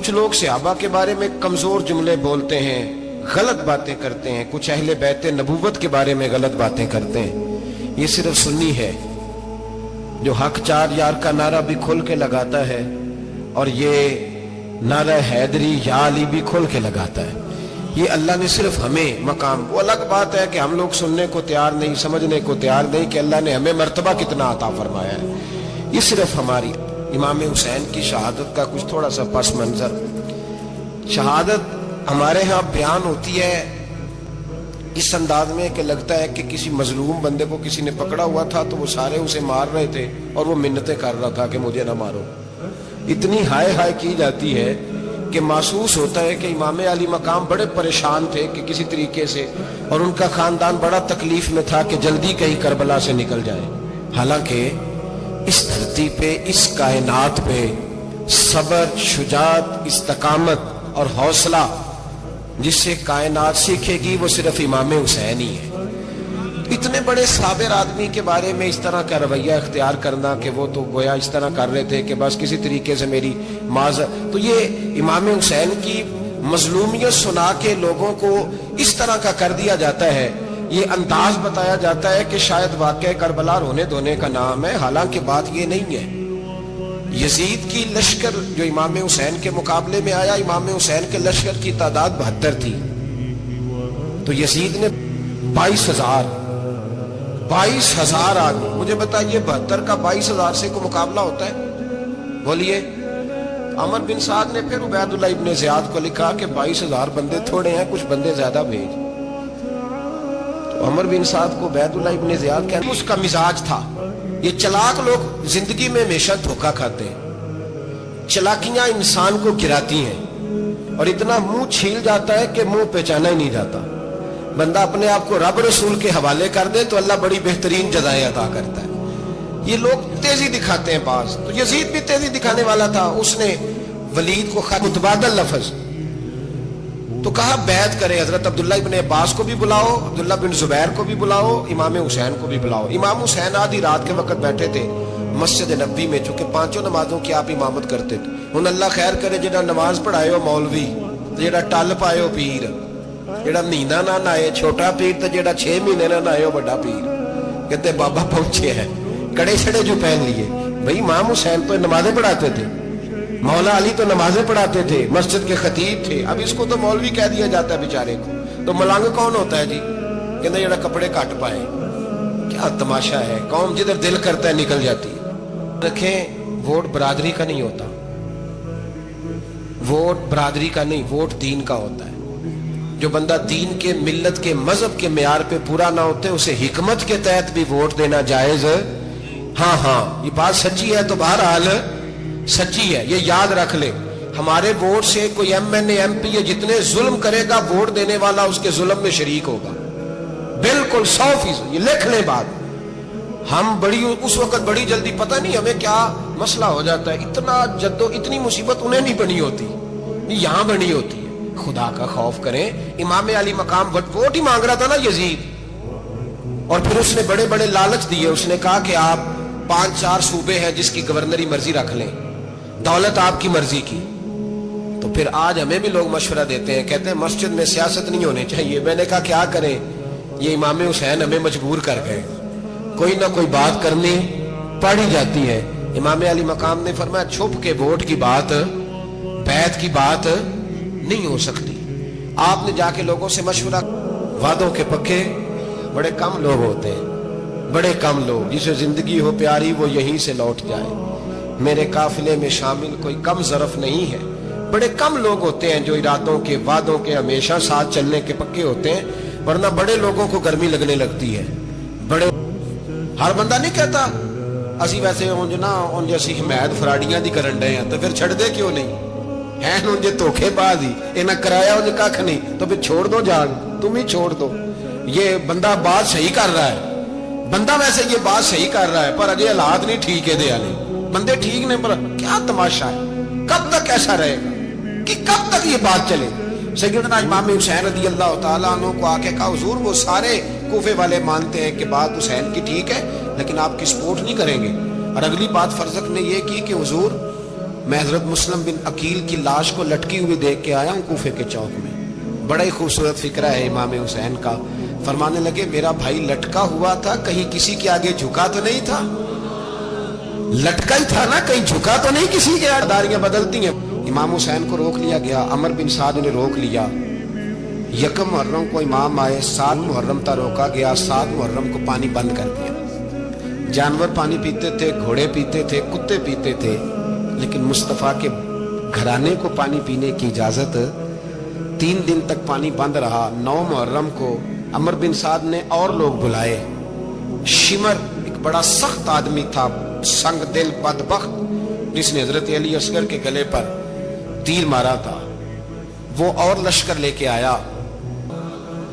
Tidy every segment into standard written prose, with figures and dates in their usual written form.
کچھ لوگ صحابہ کے بارے میں کمزور جملے بولتے ہیں، غلط باتیں کرتے ہیں، کچھ اہل بیت نبوت کے بارے میں غلط باتیں کرتے ہیں۔ یہ صرف سنی ہے جو حق چار یار کا نعرہ بھی کھل کے لگاتا ہے اور یہ نعرہ حیدری یا علی بھی کھل کے لگاتا ہے۔ یہ اللہ نے صرف ہمیں مقام، وہ الگ بات ہے کہ ہم لوگ سننے کو تیار نہیں، سمجھنے کو تیار نہیں کہ اللہ نے ہمیں مرتبہ کتنا عطا فرمایا ہے۔ یہ صرف ہماری امام حسین کی شہادت کا کچھ تھوڑا سا پس منظر۔ شہادت ہمارے ہاں بیان ہوتی ہے اس انداز میں کہ لگتا ہے کہ کسی مظلوم بندے کو کسی نے پکڑا ہوا تھا تو وہ سارے اسے مار رہے تھے اور وہ منتیں کر رہا تھا کہ مجھے نہ مارو۔ اتنی ہائے ہائے کی جاتی ہے کہ محسوس ہوتا ہے کہ امام علی مقام بڑے پریشان تھے کہ کسی طریقے سے، اور ان کا خاندان بڑا تکلیف میں تھا کہ جلدی کہیں کربلا سے نکل جائے۔ حالانکہ اس دھرتی پہ، اس کائنات پہ صبر، شجاعت، استقامت اور حوصلہ جس سے کائنات سیکھے گی وہ صرف امام حسین ہی ہے۔ اتنے بڑے صابر آدمی کے بارے میں اس طرح کا رویہ اختیار کرنا کہ وہ تو گویا اس طرح کر رہے تھے کہ بس کسی طریقے سے میری معذرت، تو یہ امام حسین کی مظلومیت سنا کے لوگوں کو اس طرح کا کر دیا جاتا ہے، یہ انداز بتایا جاتا ہے کہ شاید واقعہ کربلا رونے دھونے کا نام ہے، حالانکہ بات یہ نہیں ہے۔ یزید کی لشکر جو امام حسین کے مقابلے میں آیا، امام حسین کے لشکر کی تعداد 72 تھی، تو یزید نے 22,000 آدمی، مجھے بتائیے 72 کا 22,000 سے کوئی مقابلہ ہوتا ہے؟ بولیے۔ عمر بن سعد نے پھر عبید اللہ ابن زیاد کو لکھا کہ 22,000 بندے تھوڑے ہیں، کچھ بندے زیادہ بھیج۔ تو عمر بن سعد کو عبید اللہ ابن زیاد کہتے ہیں، اس کا مزاج تھا۔ یہ چلاک لوگ زندگی میں ہمیشہ دھوکہ کھاتے ہیں، چلاکیاں انسان کو گراتی ہیں اور اتنا منہ چھیل جاتا ہے کہ منہ پہچانا ہی نہیں جاتا۔ بندہ اپنے آپ کو رب رسول کے حوالے کر دے تو اللہ بڑی بہترین جزائیں عطا کرتا ہے۔ یہ لوگ تیزی دکھاتے ہیں بعض، تو یزید بھی تیزی دکھانے والا تھا، اس نے ولید کو خط متبادل لفظ تو کہا بیعت کرے، حضرت عبداللہ ابن عباس کو بھی بلاؤ، عبداللہ بن زبیر کو بھی بلاؤ، امام حسین کو بھی بلاؤ۔ امام حسین آدھی رات کے وقت بیٹھے تھے مسجد نبوی میں، چونکہ 5 نمازوں کی آپ امامت کرتے تھے۔ ان اللہ خیر کرے جڑا نماز پڑھائے ہو مولوی، جڑا ٹل پائے ہو پیر، جڑا مہینہ نہ نائے چھوٹا پیر، تو جڑا 6 مہینے نہ نائے ہو بڑا پیر۔ کہتے بابا پہنچے ہیں، کڑے چھڑے جو پہن لیے۔ بھئی امام حسین تو نمازیں پڑھاتے تھے، مولا علی تو نمازیں پڑھاتے تھے، مسجد کے خطیب تھے، اب اس کو تو مولوی کہہ دیا جاتا ہے بیچارے کو۔ تو ملنگ کون ہوتا ہے جی؟ کہتے جڑا کپڑے کٹ پائے۔ کیا تماشا ہے، قوم جدھر دل کرتا ہے نکل جاتی ہے۔ رکھیں، ووٹ برادری کا نہیں ہوتا، ووٹ برادری کا نہیں، ووٹ دین کا ہوتا ہے۔ جو بندہ دین کے، ملت کے، مذہب کے معیار پہ پورا نہ ہوتے اسے حکمت کے تحت بھی ووٹ دینا جائز۔ ہاں یہ بات سچی ہے تو بہرحال سچی ہے، یہ یاد رکھ لے۔ ہمارے ووٹ سے کوئی ایم این اے، ایم پی اے جتنے ظلم کرے گا، ووٹ دینے والا اس کے ظلم میں شریک ہوگا، بالکل 100%۔ یہ لکھ لیں بات۔ ہم اس وقت بڑی جلدی، پتہ نہیں ہمیں کیا مسئلہ ہو جاتا ہے، اتنا اتنی مصیبت انہیں نہیں بنی ہوتی، یہاں بنی ہوتی ہے۔ خدا کا خوف کریں۔ امام علی مقام ووٹ ہی مانگ رہا تھا نا یزید، اور پھر اس نے بڑے بڑے لالچ دیے۔ اس نے کہا کہ آپ 5-4 صوبے ہیں جس کی گورنری مرضی رکھ لیں، دولت آپ کی مرضی کی۔ تو پھر آج ہمیں بھی لوگ مشورہ دیتے ہیں، کہتے ہیں مسجد میں سیاست نہیں ہونی چاہیے۔ میں نے کہا کیا کریں، یہ امام حسین ہمیں مجبور کر گئے، کوئی نہ کوئی بات کرنی پڑی جاتی ہے۔ امام علی مقام نے فرمایا چھپ کے ووٹ کی بات، بیعت کی بات نہیں ہو سکتی۔ آپ نے جا کے لوگوں سے مشورہ، وعدوں کے پکے بڑے کم لوگ ہوتے ہیں، بڑے کم لوگ، جسے زندگی ہو پیاری وہ یہیں سے لوٹ جائے۔ میرے قافلے میں شامل کوئی کم ظرف نہیں ہے، بڑے کم لوگ ہوتے ہیں جو ارادوں کے، وعدوں کے ہمیشہ ساتھ چلنے کے پکے ہوتے ہیں، ورنہ بڑے لوگوں کو گرمی لگنے لگتی ہے۔ بڑے ہر بندہ نہیں کہتا اسی ویسے ان جیسی حمایت فراڈیاں دی کرن ڈے ہیں، تو پھر چھڑ دے کیوں نہیں ہیں؟ ان جے دھوکے باز ہی انہیں کرایا ان کھ نہیں، تو پھر چھوڑ دو جان، تم ہی چھوڑ دو۔ یہ بندہ بات صحیح کر رہا ہے، بندہ ویسے یہ بات صحیح کر رہا ہے، پر اجے حالات نہیں ٹھیک ہے دے والے، بندے ٹھیک نہیں، پر کیا تماشا ہے، کب تک ایسا رہے گا کہ کب تک یہ بات چلے؟ سیدنا امام حسین رضی اللہ تعالیٰ عنہ کو آ کے کہا حضور وہ سارے کوفے والے مانتے ہیں کہ بات حسین کی ٹھیک ہے لیکن آپ کی سپورٹ نہیں کریں گے۔ اور اگلی بات فرزق نے یہ کی کہ حضور میں حضرت مسلم بن عقیل کی لاش کو لٹکی ہوئی دیکھ کے آیا ہوں کوفے کے چوک میں. بڑا ہی خوبصورت فکرہ ہے امام حسین کا. فرمانے لگے میرا بھائی لٹکا ہوا تھا, کہیں کسی کے آگے جھکا تو نہیں تھا؟ لٹکا ہی تھا نا, کہیں جھکا تو نہیں کسی کے آگے. داریاں بدلتی ہیں. امام حسین کو روک لیا گیا, عمر بن سعد نے روک لیا. یکم محرم کو امام آئے, 7 محرم تا روکا گیا, 7 محرم کو پانی بند کر دیا. جانور پانی پیتے تھے, گھوڑے پیتے تھے, کتے پیتے تھے, لیکن مصطفیٰ کے گھرانے کو پانی پینے کی اجازت. 3 دن تک پانی بند رہا. 9 محرم کو عمر بن سعد نے اور لوگ بلائے. شمر ایک بڑا سخت آدمی تھا, سنگ دل بدبخت, جس نے حضرت علی اصغر کے گلے پر تیر مارا تھا, وہ اور لشکر لے کے آیا.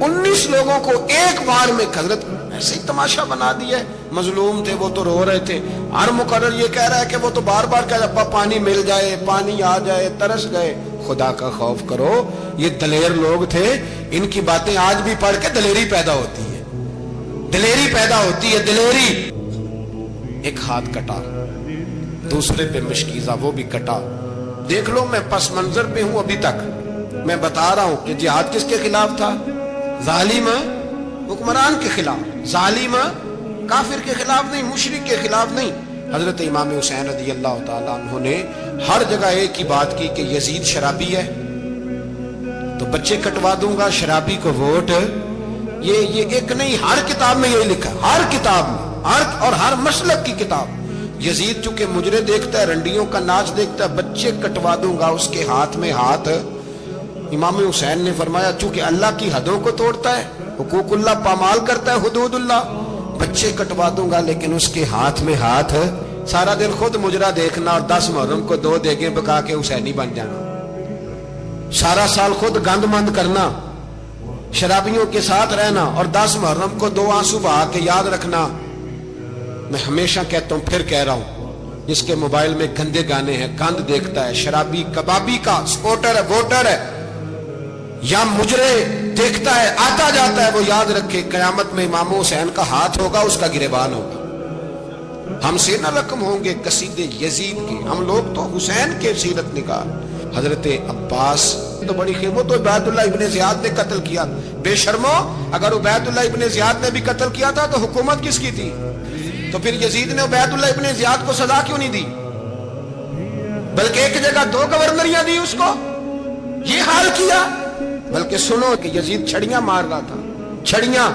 19 لوگوں کو ایک بار میں حضرت ایسے ہی تماشا بنا دیا. مظلوم تھے وہ تو رو رہے تھے. ہر مقرر یہ کہہ رہا ہے کہ وہ تو بار بار کہہ رہا پانی مل جائے, پانی آ جائے, ترس گئے. خدا کا خوف کرو, یہ دلیر لوگ تھے. ان کی باتیں آج بھی پڑھ کے دلیری پیدا ہوتی ہے, دلیری پیدا ہوتی ہے, دلیری. ایک ہاتھ کٹا, دوسرے پہ مشکیزہ, وہ بھی کٹا. دیکھ لو میں پس منظر پہ ہوں ابھی تک. میں بتا رہا ہوں کہ جہاد کس کے خلاف تھا؟ ظالم حکمران کے خلاف, ظالم کافر کے خلاف نہیں, مشرک کے خلاف نہیں. حضرت امام حسین رضی اللہ تعالیٰ عنہ نے ہر جگہ ایک ہی بات کی کہ یزید شرابی ہے تو بچے کٹوا دوں گا, شرابی کو ووٹ. یہ ایک نہیں, ہر کتاب میں یہی لکھا, ہر کتاب میں, اور ہر مسلک کی کتاب. یزید چونکہ مجرے دیکھتا ہے, رنڈیوں کا ناچ دیکھتا ہے, بچے کٹوا دوں گا, اس کے ہاتھ میں ہاتھ. امام حسین نے فرمایا چونکہ اللہ کی حدوں کو توڑتا ہے, حقوق اللہ پامال کرتا ہے, حدود اللہ, بچے کٹوا دوں گا لیکن اس کے ہاتھ میں ہاتھ. سارا دن خود مجرا دیکھنا اور 10 محرم کو 2 دیگیں پکا کے حسینی بن جانا. سارا سال خود گند مند کرنا, شرابیوں کے ساتھ رہنا, اور 10 محرم کو 2 آنسو بہا کے یاد رکھنا. میں ہمیشہ کہتا ہوں, پھر کہہ رہا ہوں, جس کے موبائل میں گندے گانے ہیں, گند دیکھتا ہے, شرابی کبابی کا سپورٹر ہے, ووٹر ہے, یا مجرے دیکھتا ہے, آتا جاتا ہے, وہ یاد رکھے قیامت میں امام حسین کا ہاتھ ہوگا, اس کا گریبان ہوگا. ہم سے نہ رقم ہوں گے قصیدے یزید کے, ہم لوگ تو حسین کے سیرت نگار. حضرت عباس تو بڑی خیر, وہ تو عبید اللہ ابن زیاد نے قتل کیا. بے شرمو, اگر عبید اللہ ابن زیاد نے بھی قتل کیا تھا تو حکومت کس کی تھی؟ تو پھر یزید نے عبید اللہ ابن زیاد کو سزا کیوں نہیں دی, بلکہ ایک جگہ 2 گورنریاں دی اس کو؟ یہ حال کیا. بلکہ سنو کہ یزید چھڑیاں مار رہا تھا, چھڑیاں.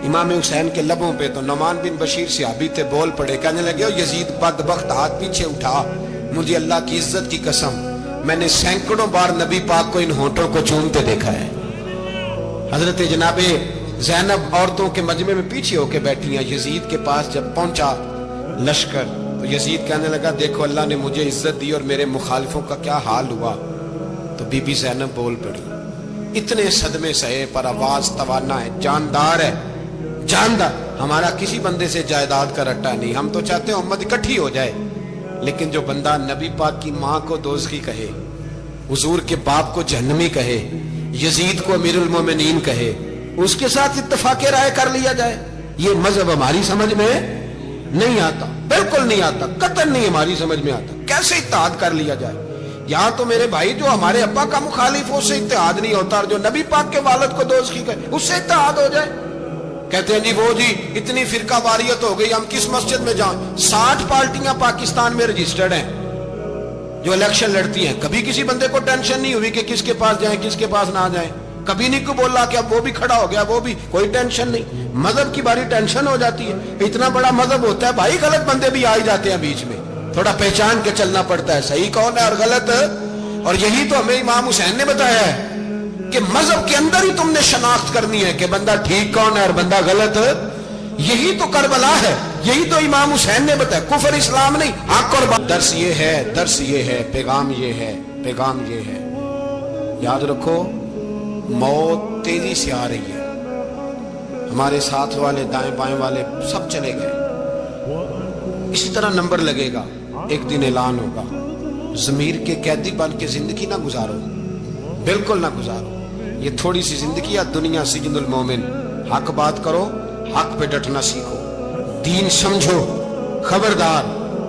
امام حسین کے لبوں پہ تو نعمان بن بشیر صحابی تھے, بول پڑے, کہنے لگے یزید بدبخت, ہاتھ پیچھے اٹھا, مجھے اللہ کی عزت کی قسم میں نے سینکڑوں بار نبی پاک کو ان ہونٹوں کو چومتے دیکھا ہے. حضرت جناب زینب عورتوں کے مجمع میں پیچھے ہو کے بیٹھی ہیں. یزید کے پاس جب پہنچا لشکر تو یزید کہنے لگا دیکھو اللہ نے مجھے عزت دی اور میرے مخالفوں کا کیا حال ہوا. تو بی بی زینب بول پڑی, اتنے صدمے سہے پر آواز توانا ہے, جاندار ہے, جاندار. ہمارا کسی بندے سے جائیداد کا رٹا نہیں, ہم تو چاہتے ہیں امت اکٹھی ہو جائے, لیکن جو بندہ نبی پاک کی ماں کو دوزخی کہے, حضور کے باپ کو جہنمی کہے, یزید کو امیر المومنین کہے, اس کے ساتھ اتفاق رائے کر لیا جائے, یہ مذہب ہماری سمجھ میں نہیں آتا, بالکل نہیں آتا, قطعاً نہیں ہماری سمجھ میں آتا. کیسے اتحاد کر لیا جائے؟ یہاں تو میرے بھائی جو ہمارے ابا کا مخالف ہو اس سے اتحاد نہیں ہوتا, اور جو نبی پاک کے والد کو دوزخی کہے اس سے اتحاد ہو جائے. کہتے ہیں جی وہ جی اتنی فرقہ واریت ہو گئی, ہم کس مسجد میں جائیں؟ 60 پارٹیاں پاکستان میں رجسٹرڈ ہیں جو الیکشن لڑتی ہیں. کبھی کسی بندے کو ٹینشن نہیں ہوئی کہ کس کے پاس جائیں کس کے پاس نہ جائیں. کبھی نہیں کو بولا کہ اب وہ بھی کھڑا ہو گیا, وہ بھی, کوئی ٹینشن نہیں. مذہب کی باری ٹینشن ہو جاتی ہے. اتنا بڑا مذہب ہوتا ہے بھائی, غلط بندے بھی آ جاتے ہیں بیچ میں, تھوڑا پہچان کے چلنا پڑتا ہے صحیح کون ہے اور غلط. اور یہی تو ہمیں امام حسین نے بتایا ہے کہ مذہب کے اندر ہی تم نے شناخت کرنی ہے کہ بندہ ٹھیک کون ہے اور بندہ غلط. یہی تو کربلا ہے, یہی تو امام حسین نے بتایا, کفر اسلام نہیں, حق اور بات. درس یہ ہے, درس یہ ہے, پیغام یہ ہے, پیغام یہ ہے. یاد رکھو موت تیزی سے آ رہی ہے. ہمارے ساتھ والے دائیں بائیں والے سب چلے گئے, اسی طرح نمبر لگے گا, ایک دن اعلان ہوگا. ضمیر کے قیدی بن کے زندگی نہ گزارو, بالکل نہ گزارو. یہ تھوڑی سی زندگی ہے, دنیا سجن المومن. حق بات کرو, حق پہ ڈٹنا سیکھو, دین سمجھو, خبردار